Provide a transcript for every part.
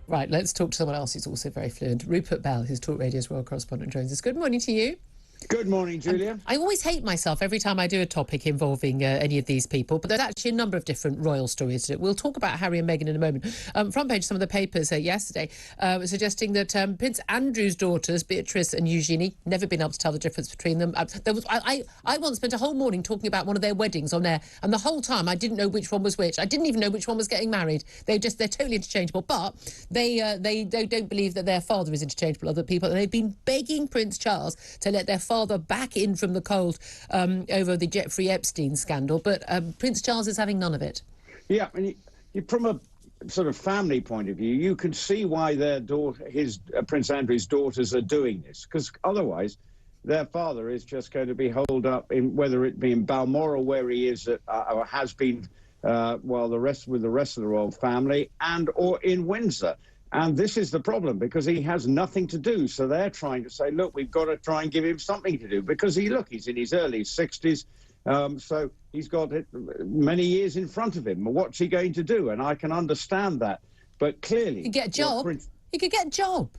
Right, let's talk to someone else who's also very fluent. Rupert Bell, who's Talk Radio's royal correspondent, joins us. Good morning to you. Good morning, Julia. I always hate myself every time I do a topic involving any of these people, but there's actually a number of different royal stories to it. We'll talk about Harry and Meghan in a moment. Front page, some of the papers yesterday suggesting that Prince Andrew's daughters, Beatrice and Eugenie, never been able to tell the difference between them. I once spent a whole morning talking about one of their weddings on air, and the whole time I didn't know which one was which. I didn't even know which one was getting married. They're totally interchangeable, but they don't believe that their father is interchangeable with other people, and they've been begging Prince Charles to let their father back in from the cold over the Jeffrey Epstein scandal, but Prince Charles is having none of it. Yeah, and from a sort of family point of view, you can see why their daughter, Prince Andrew's daughters, are doing this, because otherwise their father is just going to be holed up in, whether it be in Balmoral, where he is or has been, with the rest of the royal family, and or in Windsor. And this is the problem, because he has nothing to do. So they're trying to say, look, we've got to try and give him something to do, because he's in his early 60s. So he's got many years in front of him. What's he going to do? And I can understand that. But clearly... He could get a job. He could get a job.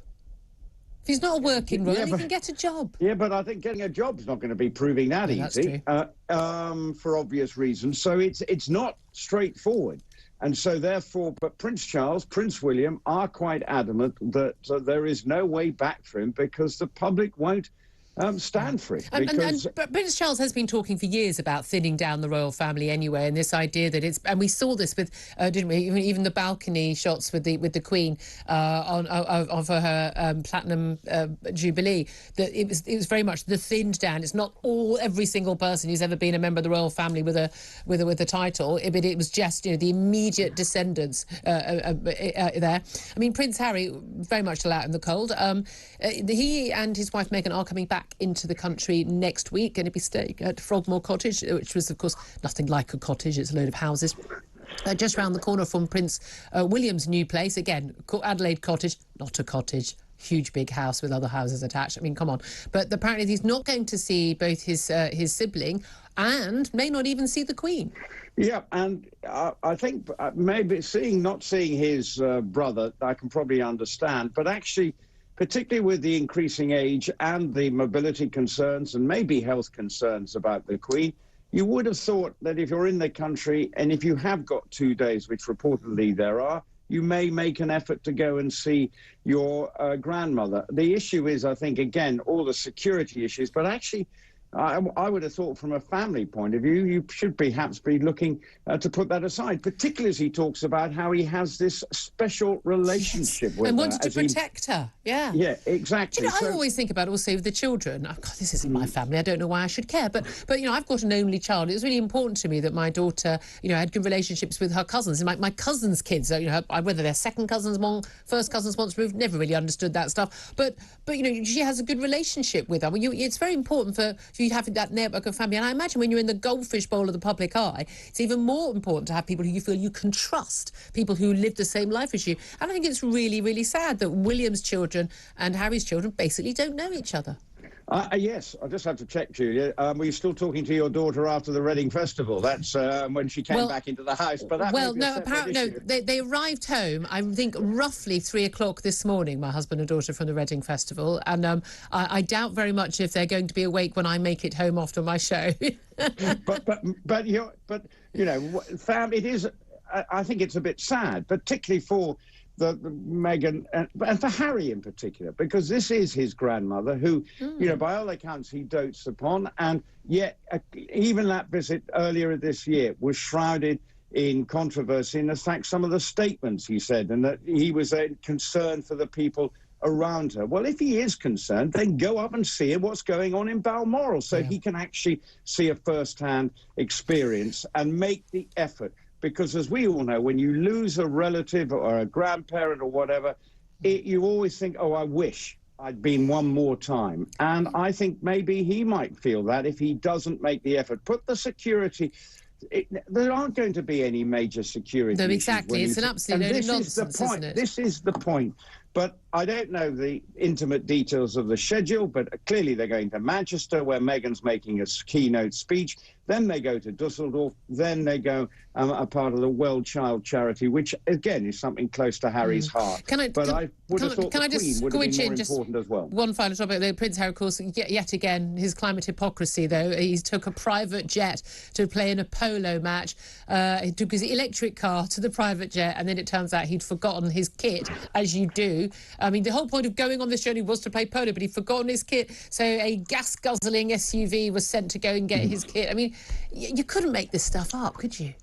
If he's not a working royal, he can get a job. Yeah, but I think getting a job's not going to be proving that easy, for obvious reasons. So it's not straightforward. And so, therefore, but Prince Charles, Prince William are quite adamant that there is no way back for him, because the public won't stand for it. But Prince Charles has been talking for years about thinning down the royal family anyway, and this idea that it's, and we saw this with, didn't we? Even the balcony shots with the Queen of her platinum jubilee. That it was very much the thinned down. It's not every single person who's ever been a member of the royal family with a title, but it was just the immediate descendants there. I mean, Prince Harry very much still out in the cold. He and his wife Meghan are coming back into the country next week, going to be staying at Frogmore Cottage, which was, of course, nothing like a cottage. It's a load of houses. Just round the corner from Prince William's new place. Again, Adelaide Cottage, not a cottage. Huge big house with other houses attached. I mean, come on. But apparently he's not going to see both his sibling and may not even see the Queen. Yeah, and I think maybe not seeing his brother, I can probably understand, but actually, particularly with the increasing age and the mobility concerns and maybe health concerns about the Queen, you would have thought that if you're in the country and if you have got 2 days, which reportedly there are, you may make an effort to go and see your grandmother. The issue is, I think, again, all the security issues, but actually, I would have thought from a family point of view, you should perhaps be looking to put that aside, particularly as he talks about how he has this special relationship with her. And wanted to protect her, yeah. Yeah, exactly. I always think about also with the children. Oh, God, this isn't my family. I don't know why I should care. But I've got an only child. It was really important to me that my daughter, had good relationships with her cousins. And my cousins' kids, whether they're second cousins, first cousins once removed, never really understood that stuff. But she has a good relationship with her. It's very important for you having that network of family. And I imagine when you're in the goldfish bowl of the public eye, it's even more important to have people who you feel you can trust, people who live the same life as you. And I think it's really, really sad that William's children and Harry's children basically don't know each other. Yes, I just have to check, Julia. Were you still talking to your daughter after the Reading Festival? That's when she came back into the house. But they arrived home, I think, roughly 3 o'clock this morning, my husband and daughter, from the Reading Festival. And I doubt very much if they're going to be awake when I make it home after my show. Family, it is. I think it's a bit sad, particularly for the Meghan and for Harry in particular, because this is his grandmother who, by all accounts, he dotes upon. And yet, even that visit earlier this year was shrouded in controversy. And in fact, some of the statements he said, and that he was concerned for the people around her. Well, if he is concerned, then go up and see what's going on in Balmoral, so he can actually see a first-hand experience and make the effort. Because as we all know, when you lose a relative or a grandparent or whatever, you always think, oh, I wish I'd been one more time. And I think maybe he might feel that if he doesn't make the effort. Put the security... there aren't going to be any major security issues. Exactly. It's an absolute load of nonsense, isn't it? This is the point. But I don't know the intimate details of the schedule, but clearly they're going to Manchester, where Meghan's making a keynote speech. Then they go to Dusseldorf. Then they go a part of the World Child Charity, which again is something close to Harry's heart. I would have thought the Queen would have been more important as well. One final topic: Prince Harry, of course, yet again his climate hypocrisy. Though he took a private jet to play in a polo match. He took his electric car to the private jet, and then it turns out he'd forgotten his kit, as you do. I mean, the whole point of going on this journey was to play polo, but he'd forgotten his kit. So a gas-guzzling SUV was sent to go and get his kit. I mean, you couldn't make this stuff up, could you?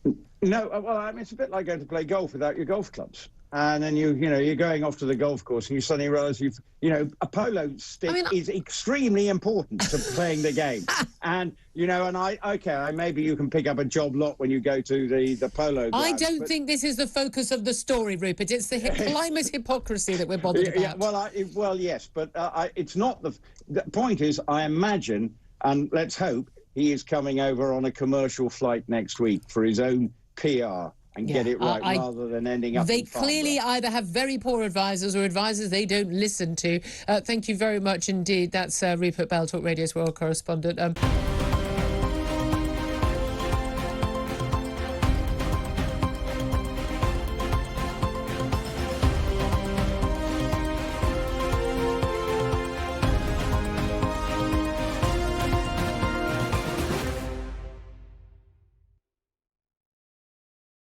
No, well, I mean, it's a bit like going to play golf without your golf clubs. And then you're going off to the golf course and you suddenly realise a polo stick is extremely important to playing the game. And, maybe you can pick up a job lot when you go to the polo grounds. I don't think this is the focus of the story, Rupert. It's the climate hypocrisy that we're bothered about. Well, yes, but it's not the point is, I imagine, and let's hope, he is coming over on a commercial flight next week for his own PR and get it right rather than ending up. They clearly either have very poor advisors or advisors they don't listen to. Thank you very much indeed. That's Rupert Bell, Talk Radio's world correspondent.